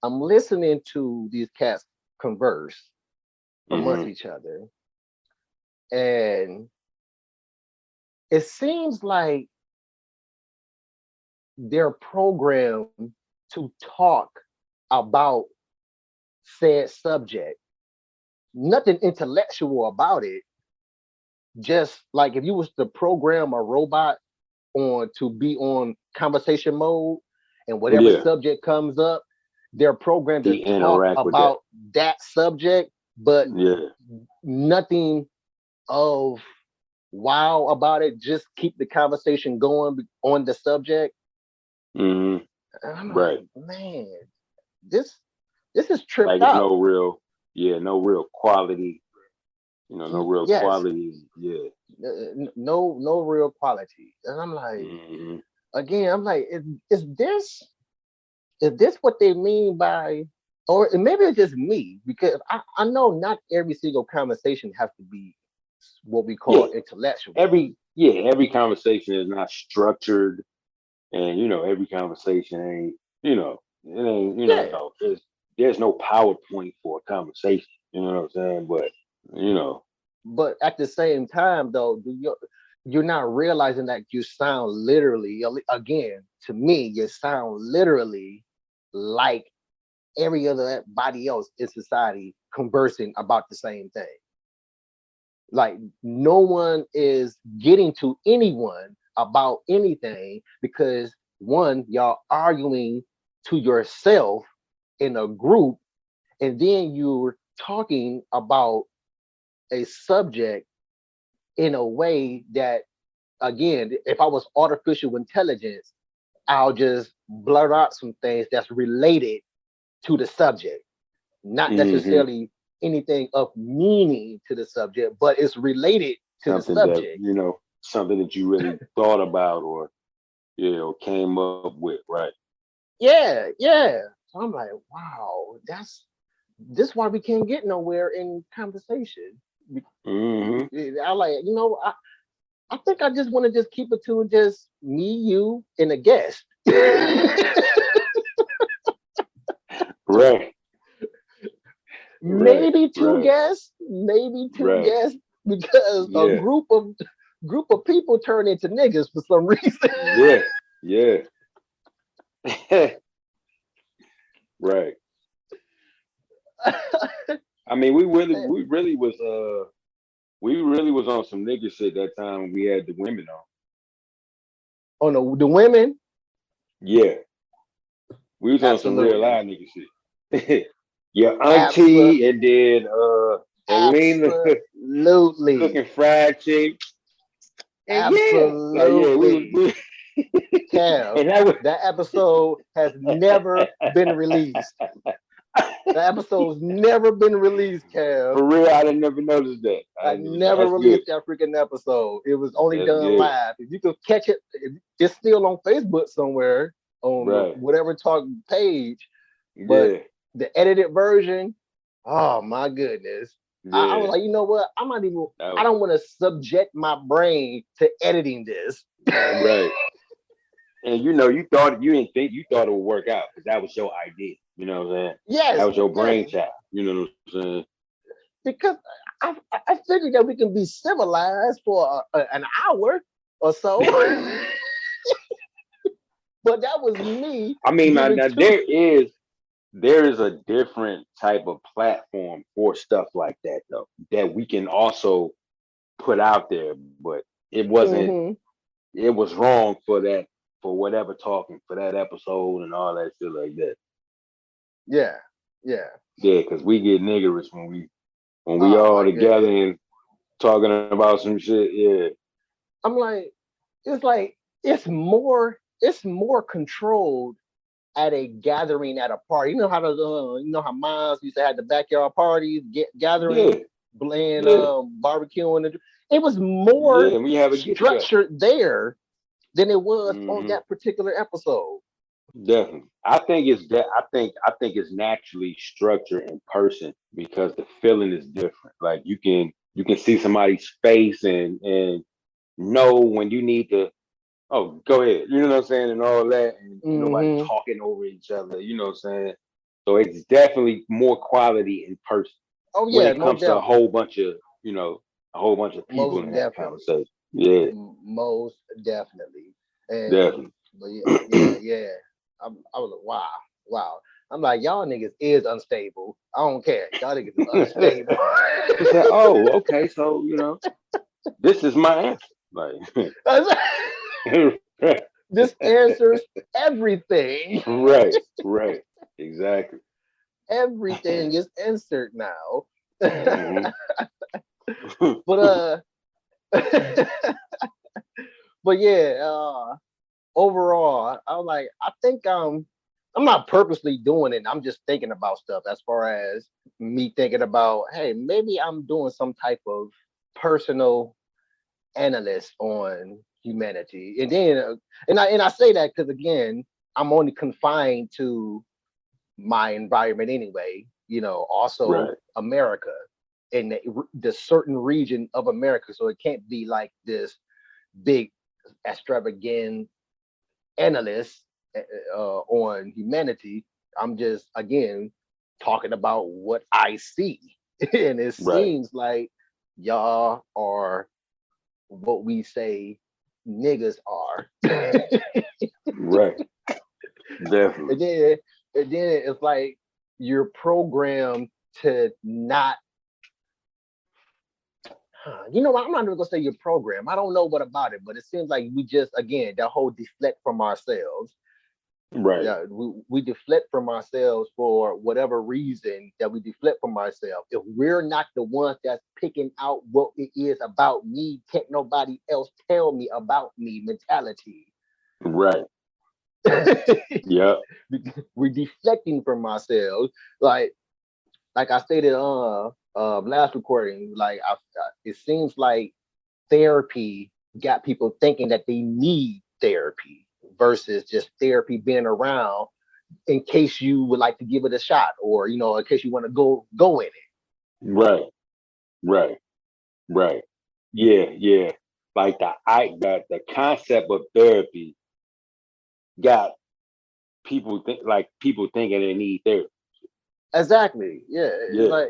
I'm listening to these cats converse amongst Mm-hmm. each other, and it seems like they're programmed to talk about said subject. Nothing intellectual about it. Just like if you was to program a robot on to be on conversation mode, and whatever Yeah. subject comes up, they're programmed to He talk interact with that. about that subject, but Yeah. nothing of wow about it. Just keep the conversation going on the subject. Mm-hmm. And I'm Right. like, man, this this is Like tripped it's out. no real, yeah, no real quality, no real Yes, quality. Yeah. no real quality. And I'm like, Mm-hmm. again, I'm like, is this what they mean by, or maybe it's just me because I know not every single conversation has to be what we Yeah. call intellectual. Every conversation is not structured, and every conversation ain't, it ain't, Yeah, there's no PowerPoint for a conversation. You know what I'm saying? But you know, but at the same time, though, you're not realizing that you sound literally, again, to me, you sound literally like every other body else in society conversing about the same thing. Like no one is getting to anyone about anything because one, y'all arguing to yourself in a group, and then you're talking about a subject in a way that, again, if I was artificial intelligence, I'll just blurt out some things that's related to the subject, not hmm necessarily anything of meaning to the subject, but it's related to the something that subject. something that you really thought about, or came up with, right? Yeah, yeah. So I'm like, wow, that's this why we can't get nowhere in conversation. Hmm I like, I think I just want to just keep it to just me, you, and a guest. Right, right, Maybe two right, guests, maybe two right. guests, because a Yeah, group of people turn into niggas for some reason. yeah, yeah. Right. I mean, we really was on some nigga shit that time when we had the women on. Oh no, the women, Yeah, we was on some real absolutely, live nigga shit. Your absolutely, auntie, and then Helena absolutely, cooking fried chicken. And yeah, like yeah, absolutely. Kev, and that was that episode has never been released. That episode's never been released, Kev. for real. I didn't never notice that. I I didn't even, never that's good. released that freaking episode. It was only That's done good. live. If you can catch it, it's still on Facebook somewhere on Right. whatever talk page. But Yeah. the edited version, oh my goodness. I was Yeah. like, you know what? I'm not even, That I was don't want to subject my brain to editing this. right. And you didn't think you thought it would work out because that was your idea. You know what I'm saying? That Yes, was your yes, brainchild. You know what I'm saying? because I figured that we can be civilized for an hour or so. But that was me I mean, giving now two. there is a different type of platform for stuff like that though that we can also put out there, but Mm-hmm. it was wrong for that, for whatever talking for that episode and all that shit like that. Yeah, yeah. Yeah, because we get niggerish when we Oh all my together goodness. and talking about some shit. Yeah. I'm like it's more controlled at a gathering at a party. You know how how moms used to have the backyard parties, gathering, Yeah. playing, Yeah. barbecuing. It was Yeah. more And we have a get together. structured there than it was on Hmm that particular episode. Definitely. I think it's naturally structured in person because the feeling is different. Like you can see somebody's face and know when you need to, oh, go ahead. You know what I'm saying? And all that. And nobody Hmm. talking over each other. You know what I'm saying? So it's definitely more quality in person Oh when yeah, it most comes to a definitely. whole bunch of, a whole bunch of people Most in that definitely. conversation. Yeah, Most definitely. And definitely. but yeah. I was like, wow, wow. I'm like, y'all niggas is unstable. I don't care. Y'all niggas is unstable. He said, "Oh, okay, so this is my answer." Like, This answers everything. right, right, exactly. Everything is answered now. Hmm. But but yeah, overall, I was like, I think I'm not purposely doing it. I'm just thinking about stuff as far as me thinking about, hey, maybe I'm doing some type of personal analyst on humanity. And then and I say that because again, I'm only confined to my environment anyway, also Right, America in the certain region of America. So it can't be like this big extravagant analyst on humanity. I'm just again talking about what I see, and it right, seems like y'all are what we say niggas are. right. Definitely. and then it's like you're programmed to not. You know what? I'm not even gonna say you're programmed. I don't know what about it, but it seems like we just again that whole deflect from ourselves. Right, Yeah, we deflect from ourselves for whatever reason that we deflect from ourselves. If we're not the ones that's picking out what it is about me, can't nobody else tell me about me mentality. right. Yep. We're deflecting from ourselves. Like I stated last recording, like it seems like therapy got people thinking that they need therapy versus just therapy being around in case you would like to give it a shot, or in case you want to go in it. Right, right, right. Yeah, yeah. Like the concept of therapy got people thinking they need therapy. Exactly. Yeah. Yeah.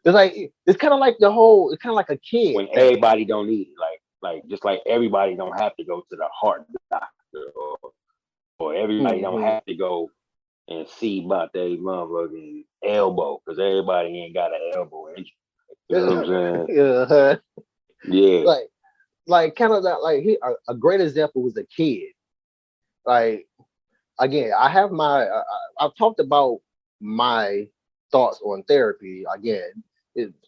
It's kind of like the whole. It's kind of like a kid When thing. everybody don't need it. Like just like everybody don't have to go to the heart doctor, or everybody don't have Hmm. to go and see about their motherfucking elbow because everybody ain't got an elbow injury. You know what I'm saying? uh, Yeah. like kind of that. Like a great example was a kid. Like again, I have I've talked about my thoughts on therapy. Again,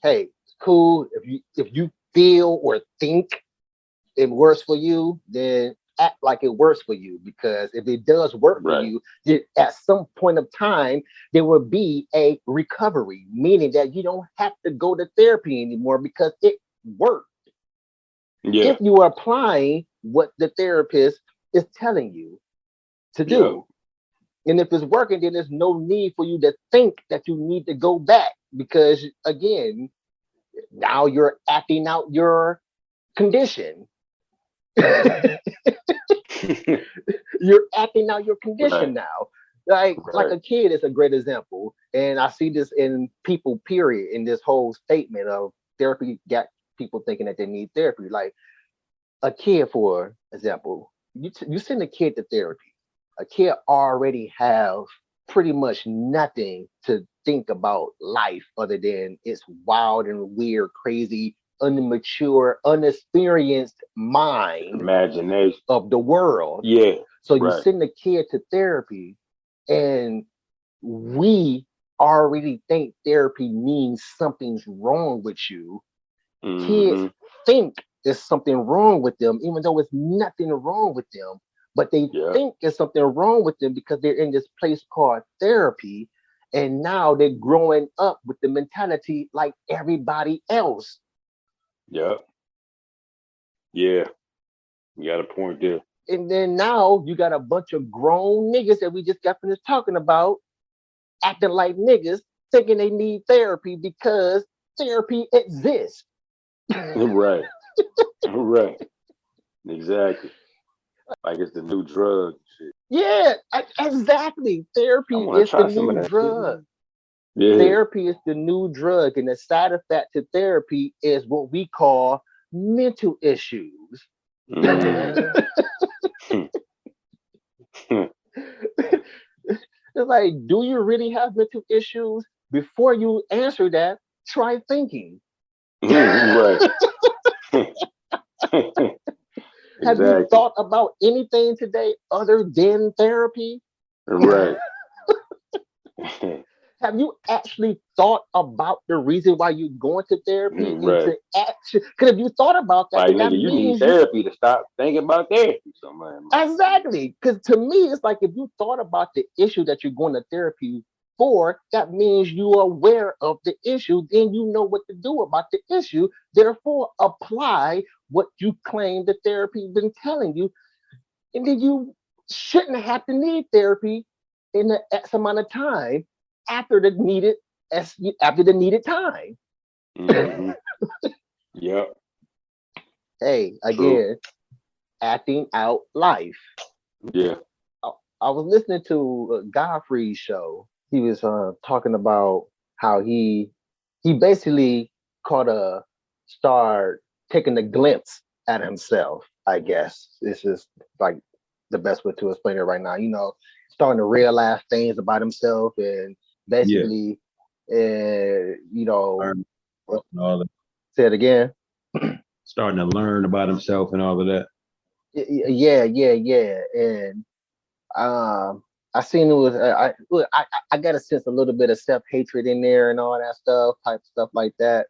hey, it's cool if you feel or think it works for you, then act like it works for you. Because if it does work for Right. you, then at some point of time, there will be a recovery, meaning that you don't have to go to therapy anymore because it worked. Yeah. If you are applying what the therapist is telling you to Yep. do. And if it's working, then there's no need for you to think that you need to go back because, again, now you're acting out your condition. You're acting out your Right. condition now. Like Right. a kid is a great example, and I see this in people. Period. In this whole statement of therapy, got people thinking that they need therapy. Like a kid, for example, you send a kid to therapy. A kid already have pretty much nothing to think about life other than its wild and weird, crazy, unmature, unexperienced mind Imagination. of the world. Yeah. So you Right. send a kid to therapy, and we already think therapy means something's wrong with you. Kids Hmm. think there's something wrong with them, even though it's nothing wrong with them. But they Yep. think there's something wrong with them because they're in this place called therapy. And now they're growing up with the mentality like everybody else. Yep. Yeah. You got a point there. And then now you got a bunch of grown niggas that we just got finished talking about acting like niggas, thinking they need therapy because therapy exists. Right. Right. Exactly. Like it's the new drug. Shit. Yeah, exactly. I Therapy want to is the try some of new that shit. drug. Yeah. Therapy is the new drug, and the side effect to therapy is what we call mental issues. Mm. It's like, do you really have mental issues? Before you answer that, try thinking. Right. Have you Exactly. thought about anything today other than therapy? Right. Have you actually thought about the reason why you're going to therapy and Right. to action? Because if you thought about that, Like then that nigga, you need means you therapy to stop thinking about therapy. So man, like, exactly. Because to me, it's like if you thought about the issue that you're going to therapy for, that means you are aware of the issue. Then you know what to do about the issue. Therefore, apply what you claim the therapy been telling you, and then you shouldn't have to need therapy in the X amount of time after the needed after the needed time. mm-hmm. Yep. Hey, True. again, acting out life. Yeah. I, I was listening to Godfrey's show. He was talking about how he basically caught a start taking a glimpse at himself. I guess this is like the best way to explain it right now. Starting to realize things about himself and Yeah. basically, you know, Learn and all that. say it again. Starting to learn about himself and all of that. Yeah, yeah, yeah, and I seen it was I got a sense a little bit of self hatred in there and all that stuff like that.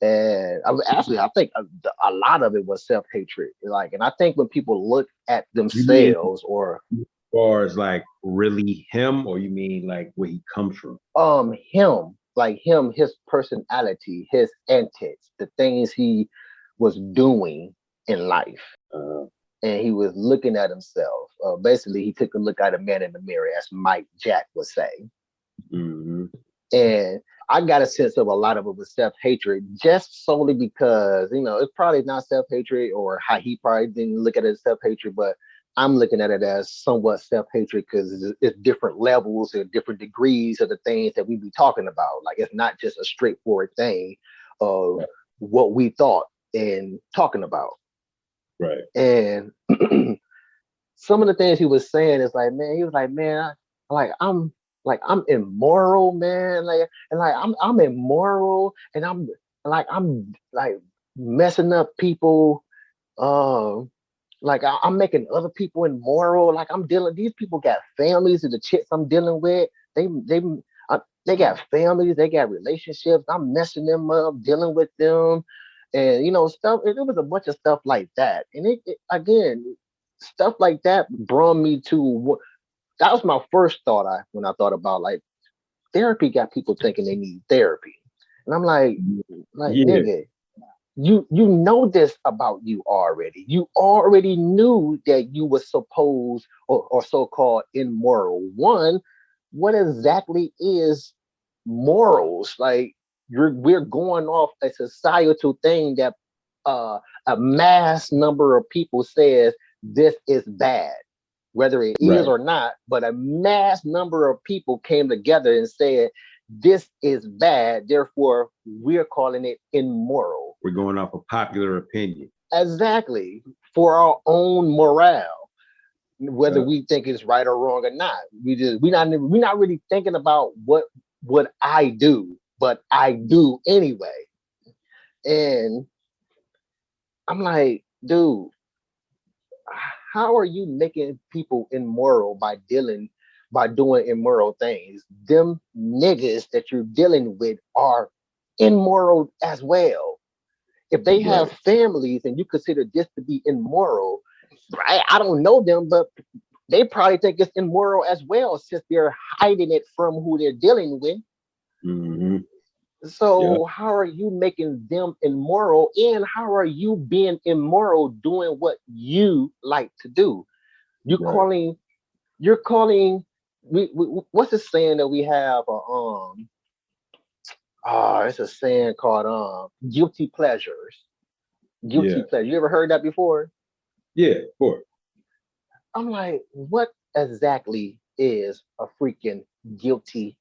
And I think a lot of it was self hatred. Like, and I think when people look at You mean themselves or as far as like really him, or you mean like where he comes from? him, like him, his personality, his antics, the things he was doing in life. Uh, And he was looking at himself. Basically, he took a look at a man in the mirror, as Mike Jack would say. mm-hmm. And I got a sense of a lot of it was self hatred, just solely because it's probably not self hatred or how he probably didn't look at it as self hatred, but I'm looking at it as somewhat self hatred because it's different levels and different degrees of the things that we be talking about. Like it's not just a straightforward thing of Right. what we thought and talking about. Right. And some of the things he was saying is like, man, he was like, man, like I'm immoral, man. Like and like I'm immoral and I'm like messing up people. Like I'm making other people immoral. Like I'm dealing. These people got families, and the chicks I'm dealing with, they got families, they got relationships. I'm messing them up, dealing with them, and stuff. It was a bunch of stuff like that, and again, stuff like that brought me to that was my first thought. When I thought about like therapy, got people thinking they need therapy, and I'm like Yeah. nigga, you know this about you already. You already knew that you were supposed or so-called immoral. One, what exactly is morals? Like we're going off a societal thing that a mass number of people says this is bad, whether it is Right. or not, but a mass number of people came together and said this is bad, therefore we're calling it immoral. We're going off of popular opinion. Exactly. For our own morale, whether Uh, we think it's right or wrong or not. We're not really thinking about what would I do, but I do anyway. And I'm like, dude, how are you making people immoral by doing immoral things? Them niggas that you're dealing with are immoral as well. If they have right. families and you consider this to be immoral, I don't know them, but they probably think it's immoral as well since they're hiding it from who they're dealing with. Mm-hmm. Yeah. So how are you making them immoral, and how are you being immoral doing what you like to do? You Right. calling you're calling what's the saying that we have it's a saying called guilty pleasures. Yeah. Guilty pleasure. You ever heard that before? Yeah. Of course. I'm like, what? exactly is a freaking guilty